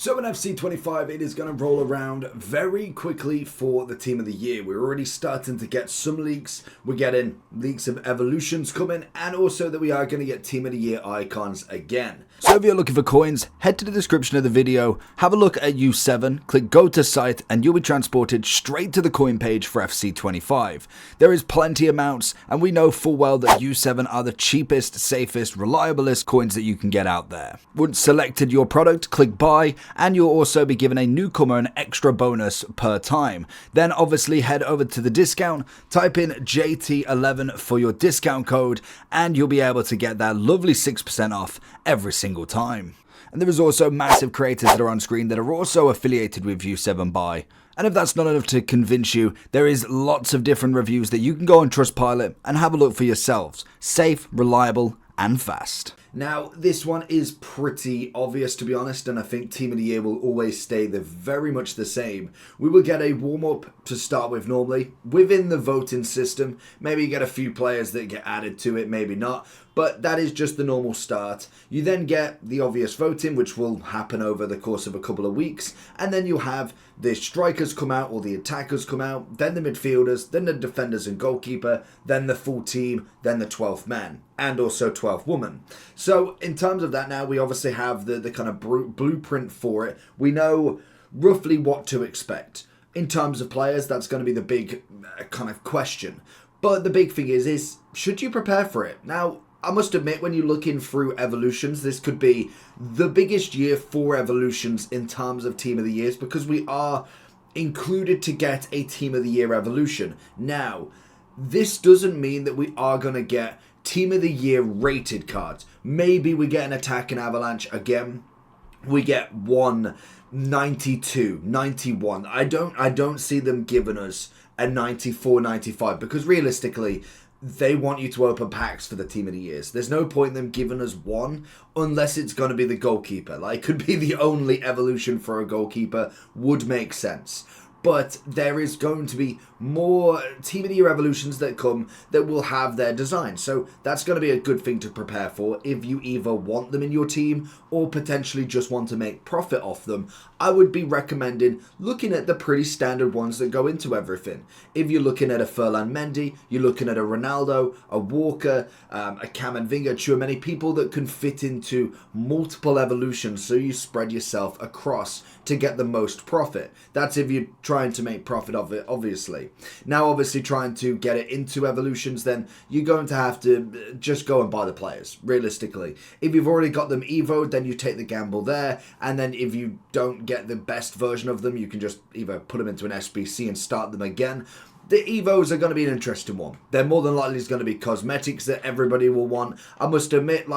So in FC25, it is going to roll around very quickly for the Team of the Year. We're already starting to get some leaks. We're getting leaks of evolutions coming, and also that we are going to get Team of the Year icons again. So if you're looking for coins, head to the description of the video, have a look at U7, click go to site, and you'll be transported straight to the coin page for FC25. There is plenty of amounts, and we know full well that U7 are the cheapest, safest, reliablest coins that you can get out there. Once selected your product, click buy, and you'll also be given a newcomer an extra bonus per time. Then obviously head over to the discount, type in JT11 for your discount code, and you'll be able to get that lovely 6% off every single time. And there is also massive creators that are on screen that are also affiliated with U7 Buy. And if that's not enough to convince you, there is lots of different reviews that you can go on Trustpilot and have a look for yourselves. Safe, reliable, and fast. Now, this one is pretty obvious, to be honest, and I think Team of the Year will always stay very much the same. We will get a warm-up to start with normally, within the voting system. Maybe you get a few players that get added to it, maybe not, but that is just the normal start. You then get the obvious voting, which will happen over the course of a couple of weeks, and then you'll have the strikers come out, or the attackers come out, then the midfielders, then the defenders and goalkeeper, then the full team, then the 12th man, and also 12th woman. So in terms of that now, we obviously have the kind of blueprint for it. We know roughly what to expect. In terms of players, that's going to be the big kind of question. But the big thing is should you prepare for it? Now, I must admit, when you're looking through evolutions, this could be the biggest year for evolutions in terms of Team of the Years, because we are included to get a Team of the Year evolution. Now, this doesn't mean that we are going to get Team of the Year rated cards. Maybe we get an attack and avalanche again. We get 192, 91. I don't see them giving us a 94, 95, because realistically, they want you to open packs for the Team of the Years. There's no point in them giving us one unless it's going to be the goalkeeper. Like, could be the only evolution for a goalkeeper, would make sense. But there is going to be more Team of the Year evolutions that come that will have their design. So that's going to be a good thing to prepare for if you either want them in your team or potentially just want to make profit off them. I would be recommending looking at the pretty standard ones that go into everything. If you're looking at a Furlan Mendy, you're looking at a Ronaldo, a Walker, a Camavinga, Tchouameni, people that can fit into multiple evolutions so you spread yourself across to get the most profit. That's if you're trying to make profit of it, obviously. Now, obviously, trying to get it into evolutions, then you're going to have to just go and buy the players, realistically. If you've already got them evoed, then you take the gamble there, and then if you don't get the best version of them, you can just either put them into an SBC and start them again. The Evos are going to be an interesting one. They're more than likely going to be cosmetics that everybody will want. I must admit,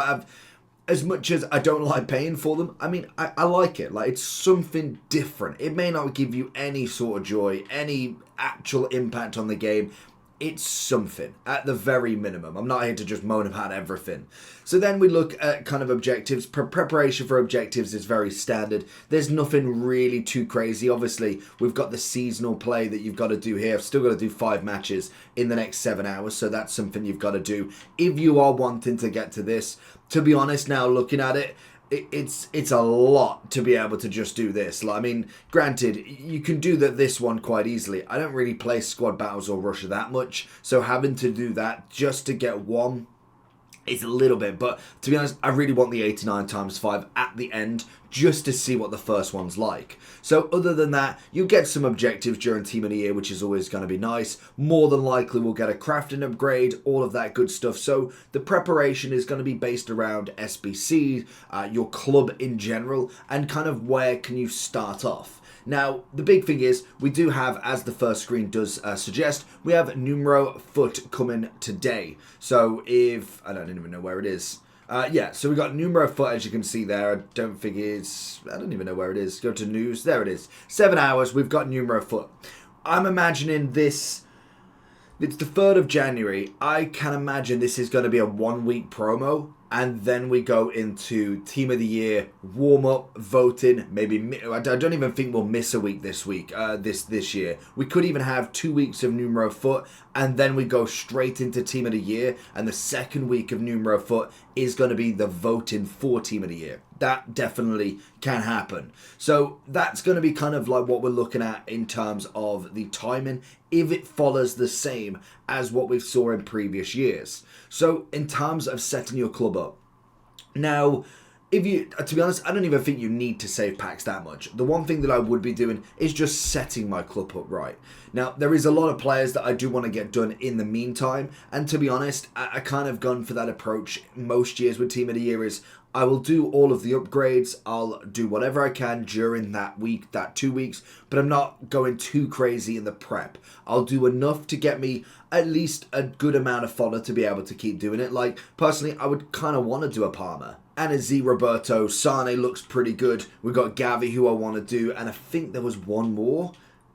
as much as I don't like paying for them, I mean, I like it. Like, it's something different. It may not give you any sort of joy, any actual impact on the game. It's something, at the very minimum. I'm not here to just moan about everything. So then we look at kind of objectives. Preparation for objectives is very standard. There's nothing really too crazy. Obviously, we've got the seasonal play that you've got to do here. I've still got to do 5 matches in the next 7 hours, so that's something you've got to do if you are wanting to get to this. To be honest, now looking at it, it's a lot to be able to just do this. Like, I mean, granted, you can do this one quite easily. I don't really play squad battles or Russia that much, so having to do that just to get one is a little bit, but to be honest, I really want the 89 times 5 at the end just to see what the first one's like. So other than that, you get some objectives during Team of the Year, which is always going to be nice. More than likely, we'll get a crafting upgrade, all of that good stuff. So the preparation is going to be based around SBCs, your club in general, and kind of where can you start off. Now, the big thing is, we do have, as the first screen does suggest, we have numero foot coming today. So if, I don't even know where it is. Yeah, so we got numero foot, as you can see there. I don't even know where it is. Go to news, there it is. 7 hours, we've got numero foot. I'm imagining this, it's the 3rd of January. I can imagine this is going to be a 1-week promo. And then we go into Team of the Year, warm-up, voting, maybe, I don't even think we'll miss a week this week, this year. We could even have 2 weeks of numero foot, and then we go straight into Team of the Year, and the second week of numero foot is going to be the voting for Team of the Year. That definitely can happen. So that's going to be kind of like what we're looking at in terms of the timing, if it follows the same as what we saw in previous years. So in terms of setting your club up, now, if you, to be honest, I don't even think you need to save packs that much. The one thing that I would be doing is just setting my club up right. Now, there is a lot of players that I do want to get done in the meantime, and to be honest, I kind of gone for that approach most years with Team of the Year is I will do all of the upgrades, I'll do whatever I can during that week, that 2 weeks, but I'm not going too crazy in the prep. I'll do enough to get me at least a good amount of fodder to be able to keep doing it. Like, personally, I would kind of want to do a Palmer. And a Z Roberto, Sane looks pretty good. We've got Gavi who I want to do, and I think there was one more.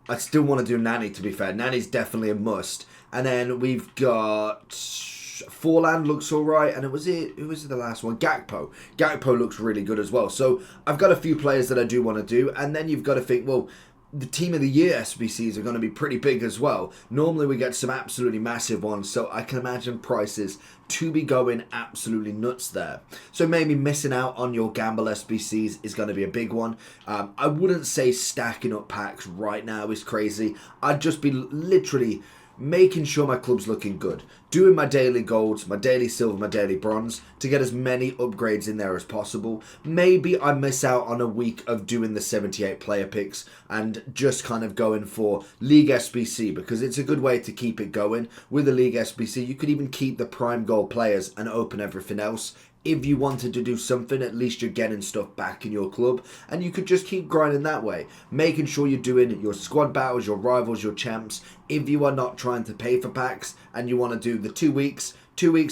I still want to do Nani, to be fair. Nani's definitely a must. And then we've got Forlan looks alright, and who was it the last one? Gakpo. Gakpo looks really good as well. So I've got a few players that I do want to do, and then you've got to think, well, the Team of the Year SBCs are going to be pretty big as well. Normally we get some absolutely massive ones, so I can imagine prices to be going absolutely nuts there. So maybe missing out on your gamble SBCs is going to be a big one. I wouldn't say stacking up packs right now is crazy. I'd just be literally making sure my club's looking good, doing my daily golds, my daily silver, my daily bronze to get as many upgrades in there as possible. Maybe I miss out on a week of doing the 78 player picks and just kind of going for League SBC, because it's a good way to keep it going. With the League SBC, you could even keep the prime gold players and open everything else. If you wanted to do something, at least you're getting stuff back in your club, and you could just keep grinding that way, making sure you're doing your squad battles, your rivals, your champs. If you are not trying to pay for packs and you want to do the 2 weeks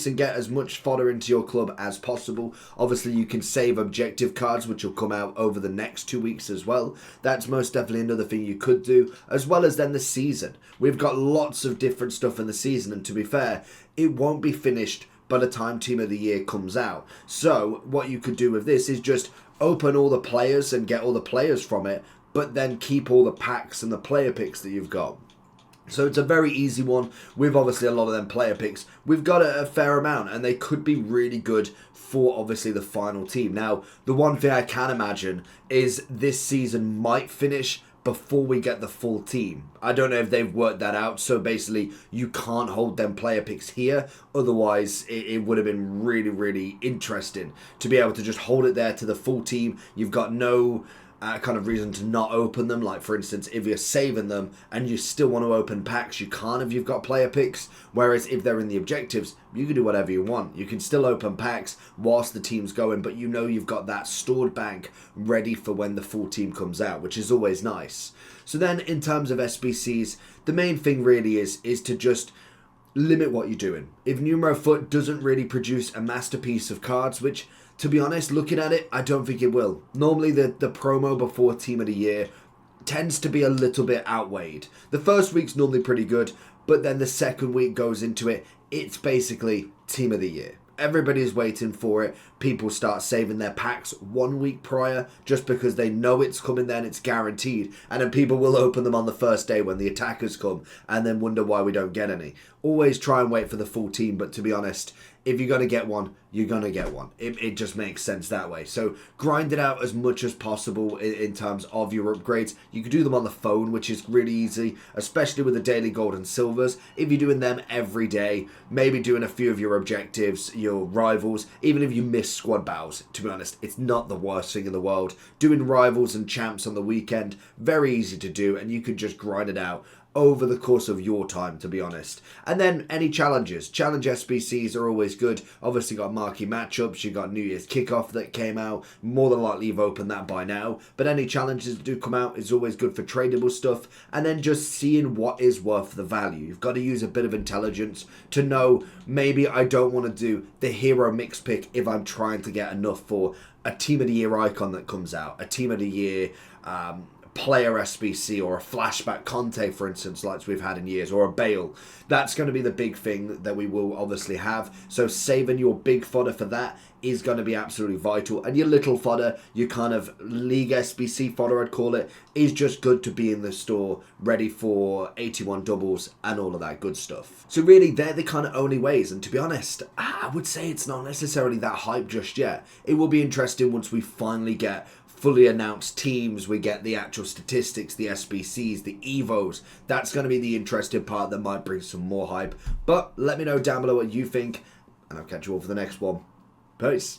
and get as much fodder into your club as possible, obviously you can save objective cards, which will come out over the next 2 weeks as well. That's most definitely another thing you could do, as well as then the season. We've got lots of different stuff in the season, and to be fair, it won't be finished by the time Team of the Year comes out. So what you could do with this is just open all the players and get all the players from it, but then keep all the packs and the player picks that you've got. So it's a very easy one. With obviously a lot of them player picks, we've got a fair amount, and they could be really good for obviously the final team. Now, the one thing I can imagine is this season might finish before we get the full team. I don't know if they've worked that out, so basically you can't hold them player picks here, otherwise it would have been really, really interesting to be able to just hold it there to the full team. You've got no kind of reason to not open them. Like, for instance, if you're saving them and you still want to open packs, you can't if you've got player picks. Whereas if they're in the objectives, you can do whatever you want. You can still open packs whilst the team's going, but you know you've got that stored bank ready for when the full team comes out, which is always nice. So then in terms of SBCs, the main thing really is to just limit what you're doing. If Numero Foot doesn't really produce a masterpiece of cards, which, to be honest, looking at it, I don't think it will. Normally the promo before Team of the Year tends to be a little bit outweighed. The first week's normally pretty good, but then the second week goes into it, it's basically Team of the Year. Everybody's waiting for it. People start saving their packs 1 week prior just because they know it's coming then, it's guaranteed. And then people will open them on the first day when the attackers come and then wonder why we don't get any. Always try and wait for the full team, but to be honest, if you're going to get one, you're going to get one. It just makes sense that way. So grind it out as much as possible in terms of your upgrades. You can do them on the phone, which is really easy, especially with the daily gold and silvers. If you're doing them every day, maybe doing a few of your objectives, your rivals, even if you miss squad battles, to be honest, it's not the worst thing in the world. Doing rivals and champs on the weekend, very easy to do, and you could just grind it out over the course of your time, to be honest. And then any challenges. Challenge SBCs are always good. Obviously got marquee matchups. You got New Year's Kickoff that came out. More than likely you've opened that by now. But any challenges that do come out is always good for tradable stuff. And then just seeing what is worth the value. You've got to use a bit of intelligence to know maybe I don't want to do the hero mix pick if I'm trying to get enough for a Team of the Year icon that comes out. A Team of the Year player SBC or a flashback Conte, for instance, like we've had in years, or a Bale. That's going to be the big thing that we will obviously have. So saving your big fodder for that is going to be absolutely vital. And your little fodder, your kind of league SBC fodder, I'd call it, is just good to be in the store ready for 81 doubles and all of that good stuff. So really, they're the kind of only ways. And to be honest, I would say it's not necessarily that hype just yet. It will be interesting once we finally get fully announced teams, we get the actual statistics, the SBCs, the EVOs. That's going to be the interesting part that might bring some more hype. But let me know down below what you think, and I'll catch you all for the next one. Peace.